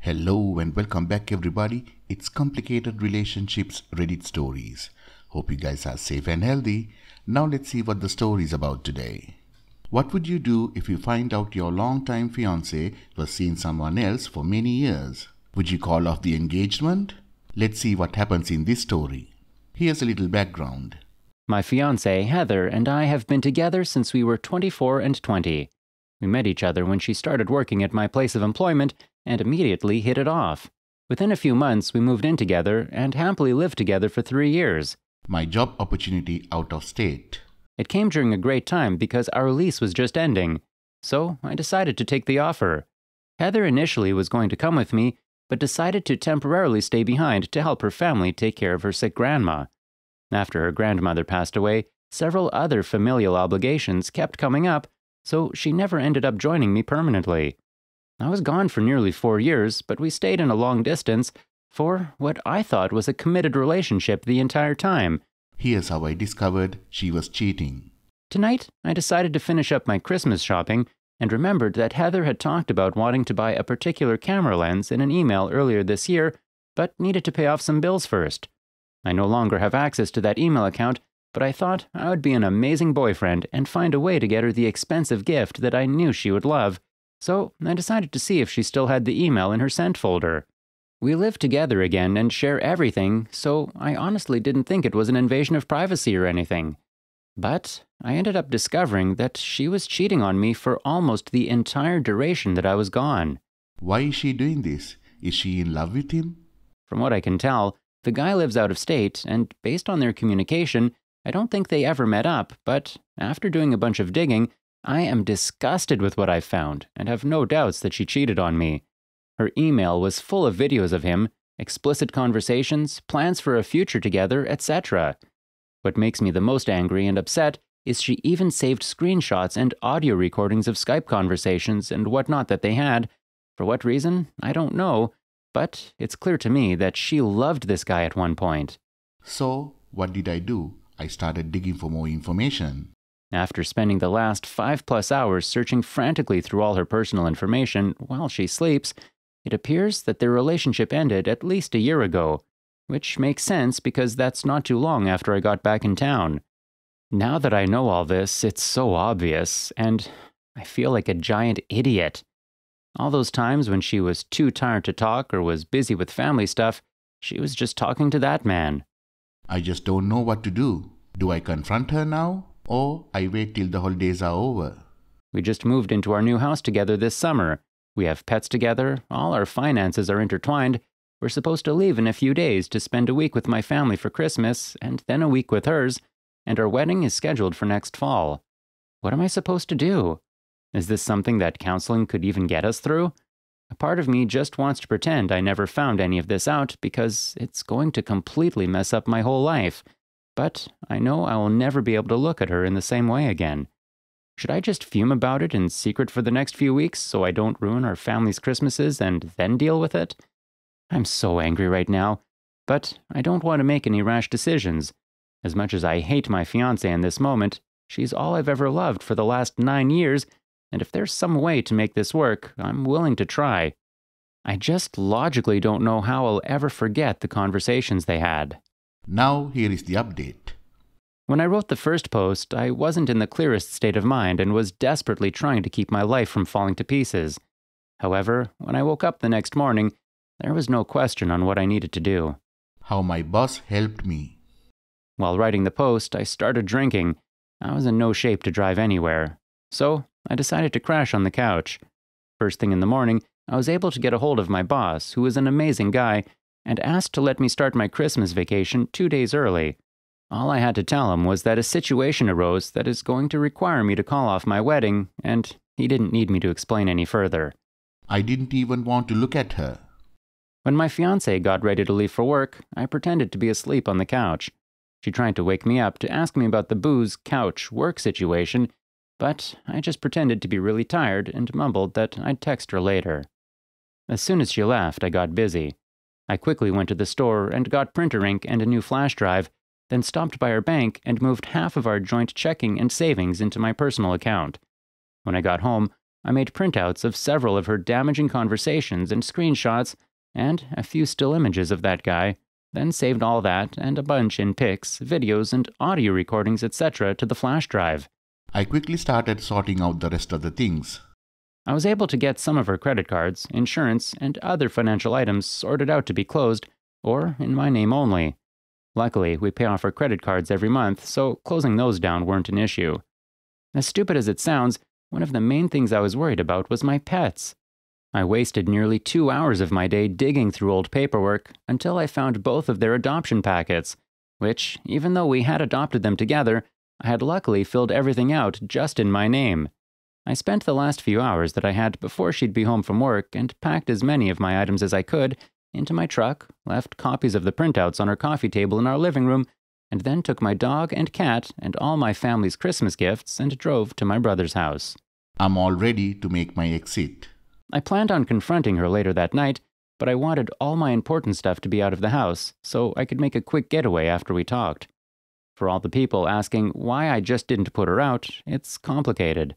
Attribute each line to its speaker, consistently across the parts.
Speaker 1: Hello and welcome back everybody. It's Complicated Relationships Reddit Stories. Hope you guys are safe and healthy. Now let's see what the story is about today. What would you do if you find out your longtime fiancé was seeing someone else for many years? Would you call off the engagement? Let's see what happens in this story. Here's a little background.
Speaker 2: My fiancée, Heather, and I have been together since we were 24 and 20. We met each other when she started working at my place of employment and immediately hit it off. Within a few months, we moved in together and happily lived together for 3 years.
Speaker 1: My job opportunity out of state.
Speaker 2: It came during a great time because our lease was just ending, so I decided to take the offer. Heather initially was going to come with me, but decided to temporarily stay behind to help her family take care of her sick grandma. After her grandmother passed away, several other familial obligations kept coming up, so she never ended up joining me permanently. I was gone for nearly 4 years, but we stayed in a long distance for what I thought was a committed relationship the entire time.
Speaker 1: Here's how I discovered she was cheating.
Speaker 2: Tonight, I decided to finish up my Christmas shopping and remembered that Heather had talked about wanting to buy a particular camera lens in an email earlier this year, but needed to pay off some bills first. I no longer have access to that email account, but I thought I would be an amazing boyfriend and find a way to get her the expensive gift that I knew she would love, so I decided to see if she still had the email in her sent folder. We live together again and share everything, so I honestly didn't think it was an invasion of privacy or anything. But I ended up discovering that she was cheating on me for almost the entire duration that I was gone.
Speaker 1: Why is she doing this? Is she in love with him?
Speaker 2: From what I can tell, the guy lives out of state, and based on their communication, I don't think they ever met up, but after doing a bunch of digging, I am disgusted with what I've found and have no doubts that she cheated on me. Her email was full of videos of him, explicit conversations, plans for a future together, etc. What makes me the most angry and upset is she even saved screenshots and audio recordings of Skype conversations and whatnot that they had. For what reason, I don't know, but it's clear to me that she loved this guy at one point.
Speaker 1: So, what did I do? I started digging for more information.
Speaker 2: After spending the last 5+ hours searching frantically through all her personal information while she sleeps, it appears that their relationship ended at least a year ago, which makes sense because that's not too long after I got back in town. Now that I know all this, it's so obvious, and I feel like a giant idiot. All those times when she was too tired to talk or was busy with family stuff, she was just talking to that man.
Speaker 1: I just don't know what to do. Do I confront her now? Or I wait till the holidays are over?
Speaker 2: We just moved into our new house together this summer. We have pets together, all our finances are intertwined. We're supposed to leave in a few days to spend a week with my family for Christmas, and then a week with hers, and our wedding is scheduled for next fall. What am I supposed to do? Is this something that counseling could even get us through? A part of me just wants to pretend I never found any of this out because it's going to completely mess up my whole life. But I know I will never be able to look at her in the same way again. Should I just fume about it in secret for the next few weeks so I don't ruin our family's Christmases and then deal with it? I'm so angry right now, but I don't want to make any rash decisions. As much as I hate my fiancée in this moment, she's all I've ever loved for the last 9 years, and if there's some way to make this work, I'm willing to try. I just logically don't know how I'll ever forget the conversations they had.
Speaker 1: Now here is the update.
Speaker 2: When I wrote the first post, I wasn't in the clearest state of mind and was desperately trying to keep my life from falling to pieces. However, when I woke up the next morning, there was no question on what I needed to do.
Speaker 1: How my boss helped me.
Speaker 2: While writing the post, I started drinking. I was in no shape to drive anywhere, so I decided to crash on the couch. First thing in the morning, I was able to get a hold of my boss, who is an amazing guy, and asked to let me start my Christmas vacation 2 days early. All I had to tell him was that a situation arose that is going to require me to call off my wedding, and he didn't need me to explain any further.
Speaker 1: I didn't even want to look at her.
Speaker 2: When my fiancée got ready to leave for work, I pretended to be asleep on the couch. She tried to wake me up to ask me about the booze, couch, work situation, but I just pretended to be really tired and mumbled that I'd text her later. As soon as she left, I got busy. I quickly went to the store and got printer ink and a new flash drive, then stopped by our bank and moved half of our joint checking and savings into my personal account. When I got home, I made printouts of several of her damaging conversations and screenshots, and a few still images of that guy, then saved all that and a bunch in pics, videos, and audio recordings, etc. to the flash drive.
Speaker 1: I quickly started sorting out the rest of the things.
Speaker 2: I was able to get some of her credit cards, insurance, and other financial items sorted out to be closed, or in my name only. Luckily, we pay off our credit cards every month, so closing those down weren't an issue. As stupid as it sounds, one of the main things I was worried about was my pets. I wasted nearly 2 hours of my day digging through old paperwork until I found both of their adoption packets, which, even though we had adopted them together, I had luckily filled everything out just in my name. I spent the last few hours that I had before she'd be home from work and packed as many of my items as I could into my truck, left copies of the printouts on her coffee table in our living room, and then took my dog and cat and all my family's Christmas gifts and drove to my brother's house.
Speaker 1: I'm all ready to make my exit.
Speaker 2: I planned on confronting her later that night, but I wanted all my important stuff to be out of the house so I could make a quick getaway after we talked. For all the people asking why I just didn't put her out, it's complicated.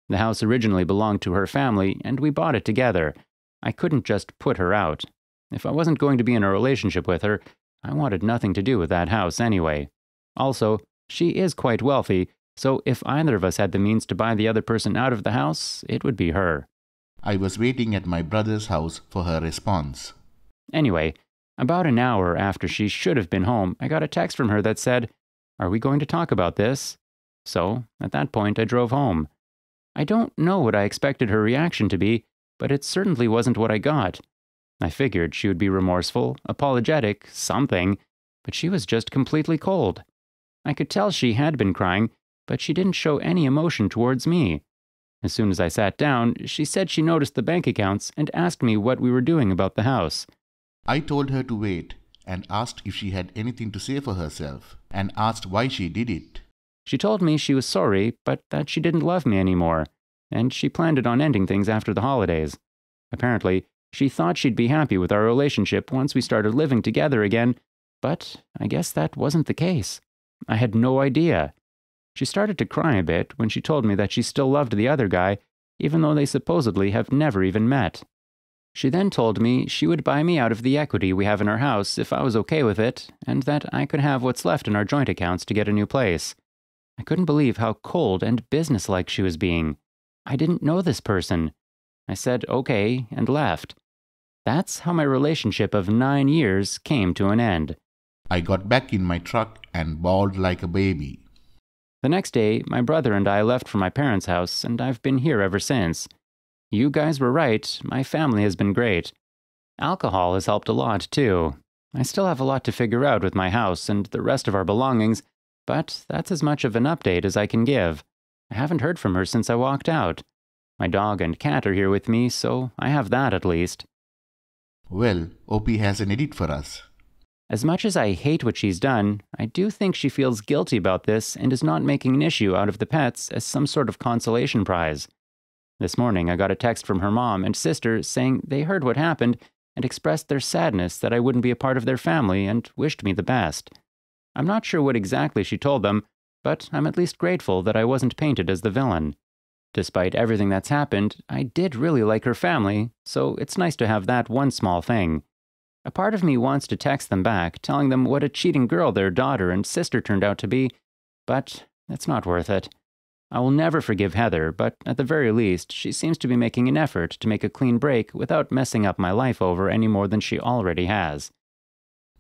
Speaker 2: The house originally belonged to her family, and we bought it together. I couldn't just put her out. If I wasn't going to be in a relationship with her, I wanted nothing to do with that house anyway. Also, she is quite wealthy, so if either of us had the means to buy the other person out of the house, it would be her.
Speaker 1: I was waiting at my brother's house for her response.
Speaker 2: Anyway, about an hour after she should have been home, I got a text from her that said, "Are we going to talk about this?" So, at that point, I drove home. I don't know what I expected her reaction to be, but it certainly wasn't what I got. I figured she would be remorseful, apologetic, something, but she was just completely cold. I could tell she had been crying, but she didn't show any emotion towards me. As soon as I sat down, she said she noticed the bank accounts and asked me what we were doing about the house.
Speaker 1: I told her to wait and asked if she had anything to say for herself and asked why she did it.
Speaker 2: She told me she was sorry, but that she didn't love me anymore, and she planned on ending things after the holidays. Apparently, she thought she'd be happy with our relationship once we started living together again, but I guess that wasn't the case. I had no idea. She started to cry a bit when she told me that she still loved the other guy, even though they supposedly have never even met. She then told me she would buy me out of the equity we have in our house if I was okay with it, and that I could have what's left in our joint accounts to get a new place. I couldn't believe how cold and businesslike she was being. I didn't know this person. I said okay and left. That's how my relationship of 9 years came to an end.
Speaker 1: I got back in my truck and bawled like a baby.
Speaker 2: The next day, my brother and I left for my parents' house, and I've been here ever since. You guys were right, my family has been great. Alcohol has helped a lot, too. I still have a lot to figure out with my house and the rest of our belongings, but that's as much of an update as I can give. I haven't heard from her since I walked out. My dog and cat are here with me, so I have that at least.
Speaker 1: Well, OP has an edit for us.
Speaker 2: As much as I hate what she's done, I do think she feels guilty about this and is not making an issue out of the pets as some sort of consolation prize. This morning I got a text from her mom and sister saying they heard what happened and expressed their sadness that I wouldn't be a part of their family and wished me the best. I'm not sure what exactly she told them, but I'm at least grateful that I wasn't painted as the villain. Despite everything that's happened, I did really like her family, so it's nice to have that one small thing. A part of me wants to text them back, telling them what a cheating girl their daughter and sister turned out to be, but it's not worth it. I will never forgive Heather, but at the very least, she seems to be making an effort to make a clean break without messing up my life over any more than she already has.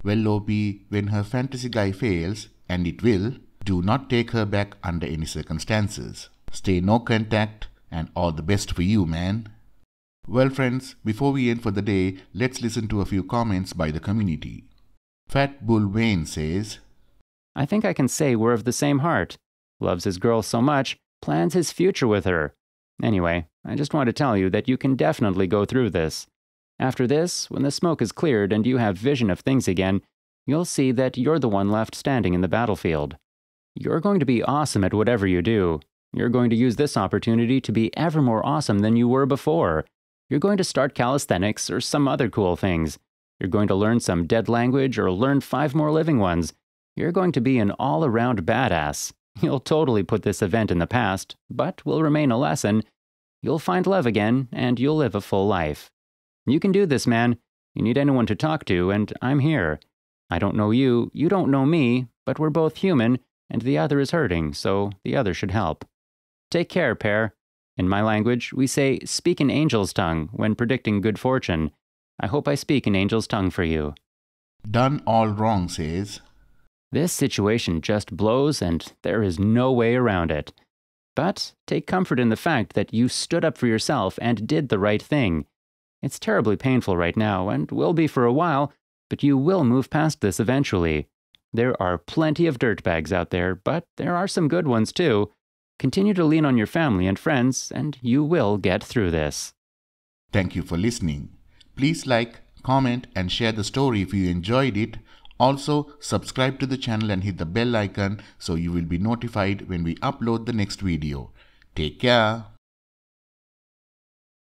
Speaker 1: Well, OP, when her fantasy guy fails, and it will, do not take her back under any circumstances. Stay no contact, and all the best for you, man. Well, friends, before we end for the day, let's listen to a few comments by the community. Fat Bull Wayne says,
Speaker 2: I think I can say we're of the same heart. Loves his girl so much, plans his future with her. Anyway, I just want to tell you that you can definitely go through this. After this, when the smoke is cleared and you have vision of things again, you'll see that you're the one left standing in the battlefield. You're going to be awesome at whatever you do. You're going to use this opportunity to be ever more awesome than you were before. You're going to start calisthenics or some other cool things. You're going to learn some dead language or learn 5 more living ones. You're going to be an all-around badass. You'll totally put this event in the past, but will remain a lesson. You'll find love again, and you'll live a full life. You can do this, man. You need anyone to talk to, and I'm here. I don't know you, you don't know me, but we're both human, and the other is hurting, so the other should help. Take care, pair. In my language, we say, speak in angel's tongue when predicting good fortune. I hope I speak in angel's tongue for you.
Speaker 1: Done all wrong says,
Speaker 2: This situation just blows, and there is no way around it. But take comfort in the fact that you stood up for yourself and did the right thing. It's terribly painful right now, and will be for a while, but you will move past this eventually. There are plenty of dirtbags out there, but there are some good ones too. Continue to lean on your family and friends, and you will get through this.
Speaker 1: Thank you for listening. Please like, comment and share the story if you enjoyed it. Also, subscribe to the channel and hit the bell icon so you will be notified when we upload the next video. Take care.